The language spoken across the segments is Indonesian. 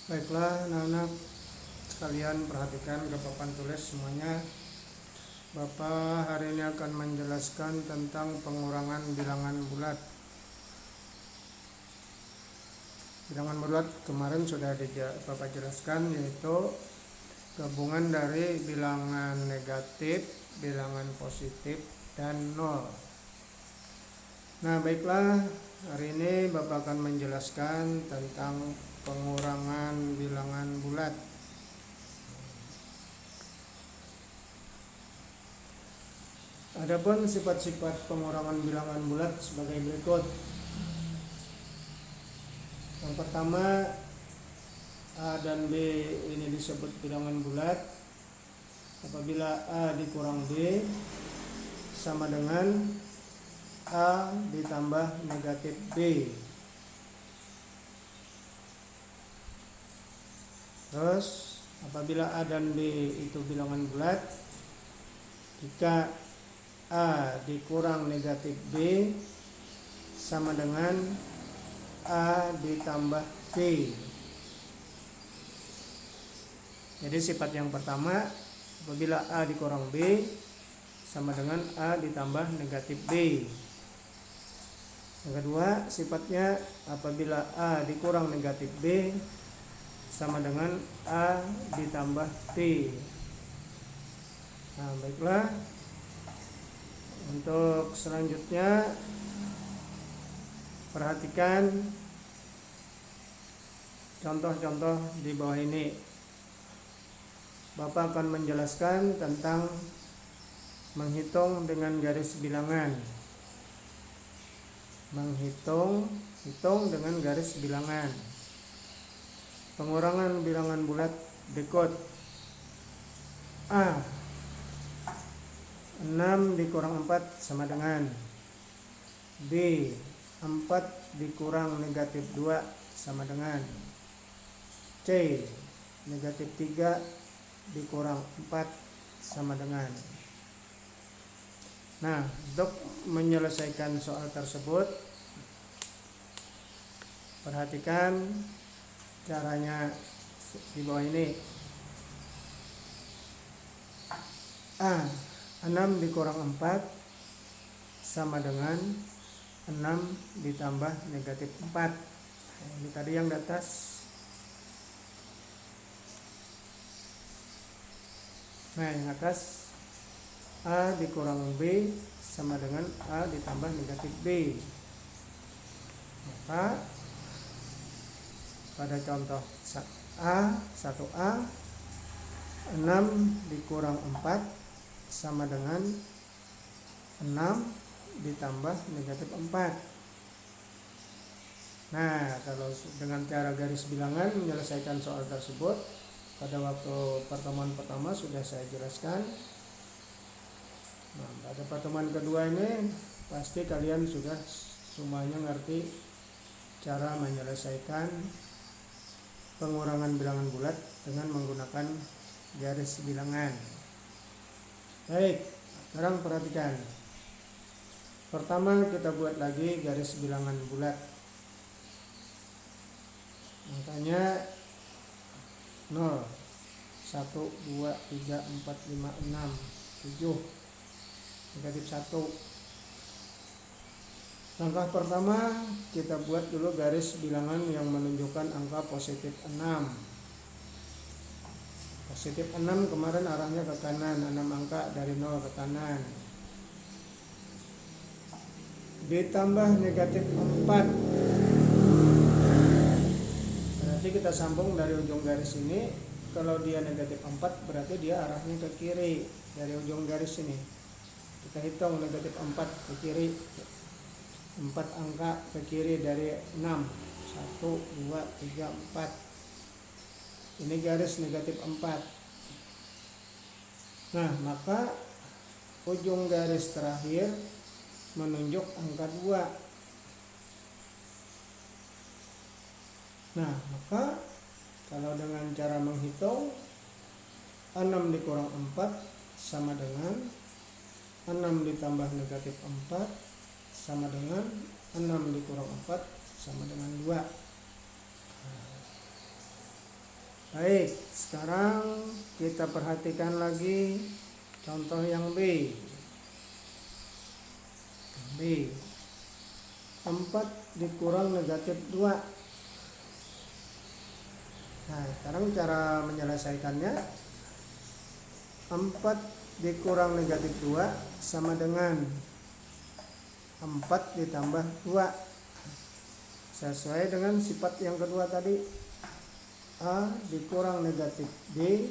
Baiklah anak-anak sekalian, perhatikan ke papan tulis semuanya. Bapak hari ini akan menjelaskan tentang pengurangan bilangan bulat. Bilangan bulat kemarin sudah Bapak jelaskan, yaitu gabungan dari bilangan negatif, bilangan positif, dan nol. Nah baiklah, hari ini Bapak akan menjelaskan tentang pengurangan bilangan bulat. Adapun sifat-sifat pengurangan bilangan bulat sebagai berikut. Yang pertama, A dan B ini disebut bilangan bulat apabila A dikurang B sama dengan A ditambah negatif B. Terus apabila A dan B itu bilangan bulat, jika A dikurang negatif B sama dengan A ditambah B. Jadi sifat yang pertama, apabila A dikurang B sama dengan A ditambah negatif B. Yang kedua, sifatnya apabila A dikurang negatif B sama dengan A ditambah B. Nah baiklah, untuk selanjutnya perhatikan contoh-contoh di bawah ini. Bapak akan menjelaskan tentang menghitung dengan garis bilangan. Hitung dengan garis bilangan. Pengurangan bilangan bulat berikut. A, 6 dikurang 4 sama dengan B, 4 dikurang negatif 2 sama dengan C, negatif 3 dikurang 4 sama dengan. Nah, untuk menyelesaikan soal tersebut, perhatikan caranya di bawah ini. A, 6 dikurang 4 sama dengan 6 ditambah negatif 4. Nah, ini tadi yang di atas. Nah, yang atas A dikurang B sama dengan A ditambah negatif B. Maka pada contoh A, 1A, 6 dikurang 4 sama dengan 6 ditambah negatif 4. Nah, kalau dengan cara garis bilangan menyelesaikan soal tersebut, pada waktu pertemuan pertama sudah saya jelaskan. Nah, pada pertemuan kedua ini pasti kalian sudah semuanya ngerti cara menyelesaikan pengurangan bilangan bulat dengan menggunakan garis bilangan. Baik, sekarang perhatikan. Pertama kita buat lagi garis bilangan bulat. Angkanya 0, 1, 2, 3, 4, 5, 6, 7, negatif 1. Langkah pertama kita buat dulu garis bilangan yang menunjukkan angka positif 6. Positif 6 kemarin arahnya ke kanan, 6 angka dari 0 ke kanan. Ditambah negatif 4. Berarti kita sambung dari ujung garis ini. Kalau dia negatif 4 berarti dia arahnya ke kiri dari ujung garis ini. Kita hitung negatif 4 ke kiri, 4 angka ke kiri dari 6. 1, 2, 3, 4. Ini garis negatif 4. Nah, maka ujung garis terakhir menunjuk angka 2. Nah, maka kalau dengan cara menghitung 6 dikurang 4 sama dengan 6 ditambah negatif 4 sama dengan 6 dikurang 4 sama dengan 2. Baik, sekarang kita perhatikan lagi contoh yang B. 4 dikurang negatif 2. Nah, sekarang cara menyelesaikannya, 4 dikurang negatif 2 sama dengan 4 ditambah 2. Sesuai dengan sifat yang kedua tadi, A dikurang negatif B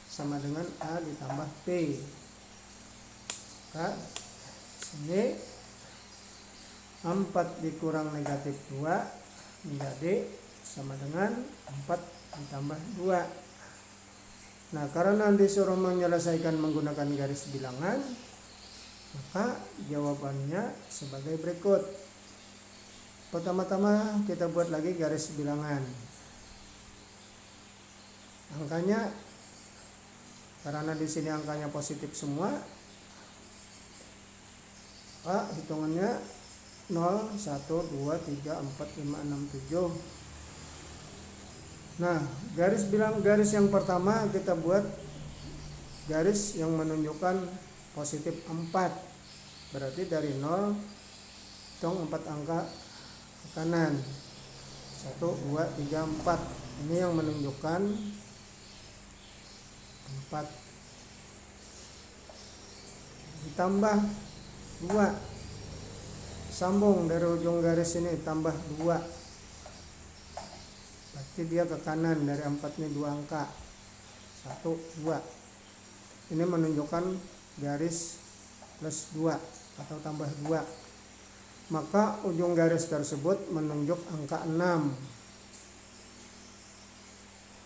sama dengan A ditambah B. Maka sini 4 dikurang negatif 2 menjadi sama dengan 4 ditambah 2. Nah, karena disuruh menyelesaikan menggunakan garis bilangan, maka jawabannya sebagai berikut. Pertama-tama kita buat lagi garis bilangan. Angkanya, karena di sini angkanya positif semua, A hitungannya 0, 1, 2, 3, 4, 5, 6, 7. Nah, garis yang pertama kita buat garis yang menunjukkan positif 4. Berarti dari 0 hitung 4 angka ke kanan. 1, 2, 3, 4. Ini yang menunjukkan 4. Ditambah 2. Sambung dari ujung garis ini tambah 2. Berarti dia ke kanan, dari 4 ini 2 angka. 1, 2. Ini menunjukkan garis plus 2 atau tambah 2. Maka ujung garis tersebut menunjuk angka 6.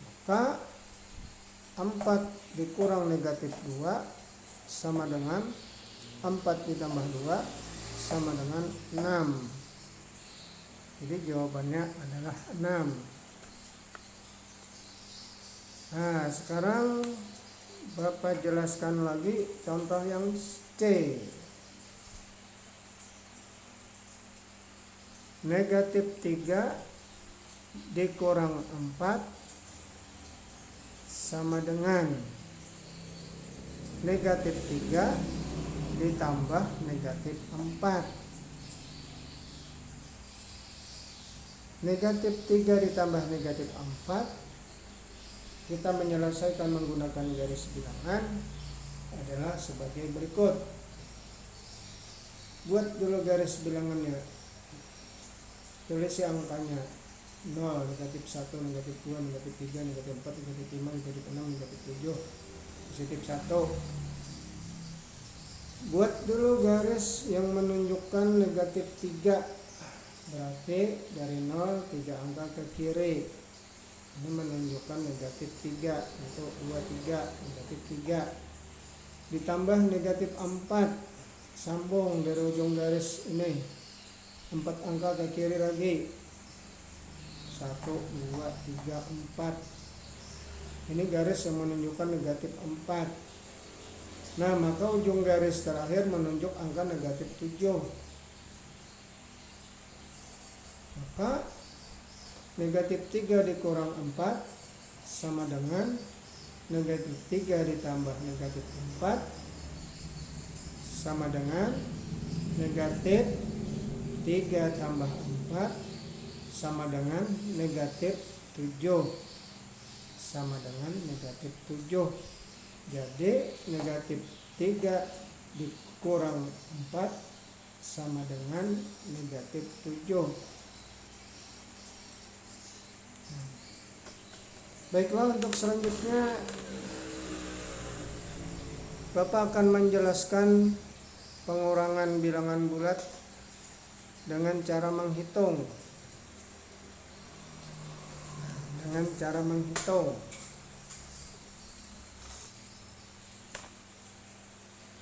Maka 4 dikurang negatif 2 sama dengan 4 ditambah 2 sama dengan 6. Jadi jawabannya adalah 6. Nah, sekarang Bapak jelaskan lagi contoh yang C. Negatif 3 dikurang 4 sama dengan negatif 3 ditambah negatif 4. Negatif 3 ditambah negatif 4, kita menyelesaikan menggunakan garis bilangan adalah sebagai berikut. Buat dulu garis bilangannya. Tulis angkanya 0, negatif 1, negatif 2, negatif 3, negatif 4, negatif 5, negatif 6, negatif 7, positif 1. Buat dulu garis yang menunjukkan negatif 3. Berarti dari 0 3 angka ke kiri. Ini menunjukkan negatif 3, yaitu 2, 3, negatif 3. Ditambah negatif 4. Sambung dari ujung garis ini 4 angka ke kiri lagi. 1, 2, 3, 4. Ini garis yang menunjukkan negatif 4. Nah, maka ujung garis terakhir menunjuk angka negatif 7. Maka negatif 3 dikurang 4 sama dengan negatif 3 ditambah negatif 4 sama dengan negatif 3 tambah 4 sama dengan negatif 7 sama dengan negatif 7. Jadi negatif 3 dikurang 4 sama dengan negatif 7. Baiklah, untuk selanjutnya Bapak akan menjelaskan pengurangan bilangan bulat dengan cara menghitung.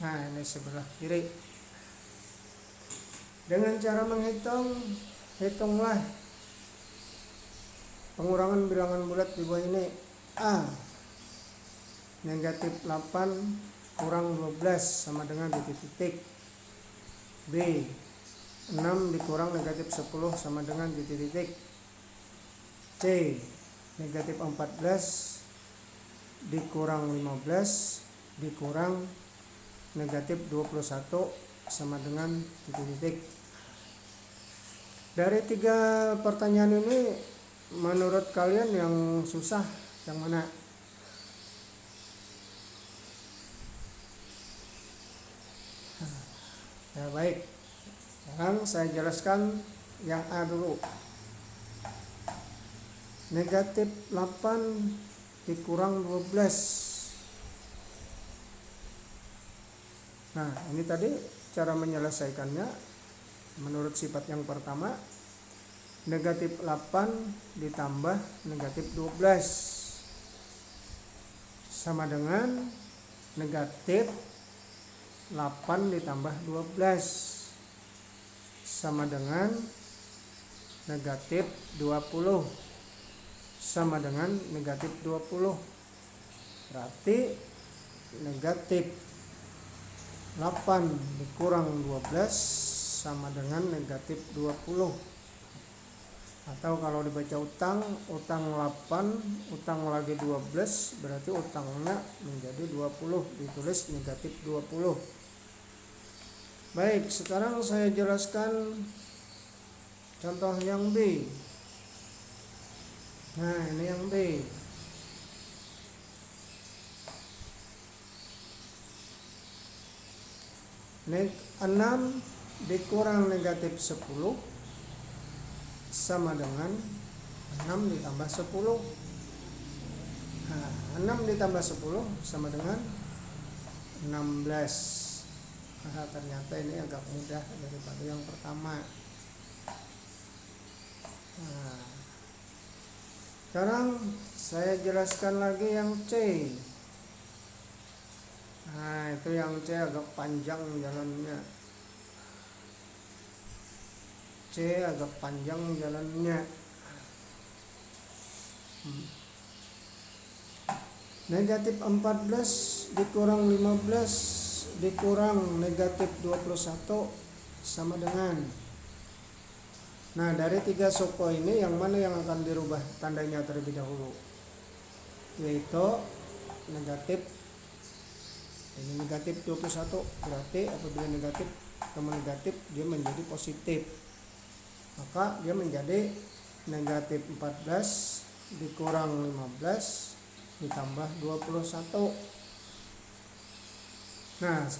Nah, ini sebelah kiri. Dengan cara menghitung, hitunglah pengurangan bilangan bulat di bawah ini. A, negatif 8 kurang 12 sama dengan titik-titik. B, 6 dikurang negatif 10 sama dengan titik-titik. C, C. Negatif 14 dikurang 15 dikurang negatif 21 sama dengan titik-titik. Dari 3 pertanyaan ini, menurut kalian yang susah yang mana? Ya baik, sekarang saya jelaskan yang A dulu. Negatif 8 dikurang 12. Nah, ini tadi cara menyelesaikannya menurut sifat yang pertama. Negatif 8 ditambah negatif 12 sama dengan negatif 8 ditambah 12 sama dengan negatif 20 sama dengan negatif 20. Berarti negatif 8 dikurang 12 sama dengan negatif 20. Atau kalau dibaca utang 8, utang lagi 12, berarti utangnya menjadi 20, ditulis negatif 20. Baik, sekarang saya jelaskan contoh yang B. Nah, ini yang B. Nek 6 dikurang negatif 10 sama dengan 6 ditambah 10. Nah, 6 ditambah 10 sama dengan 16. Nah, ternyata ini agak mudah daripada yang pertama. Nah, sekarang saya jelaskan lagi yang C. Nah, itu yang C agak panjang jalannya. C agak panjang jalannya. Negatif 14 dikurang 15 dikurang negatif 21 sama dengan. Nah, dari 3 suku ini yang mana yang akan dirubah tandanya terlebih dahulu? Yaitu negatif. Ini negatif 21, berarti apabila negatif sama negatif dia menjadi positif. Maka dia menjadi negatif 14 dikurang 15 ditambah 21. Nah,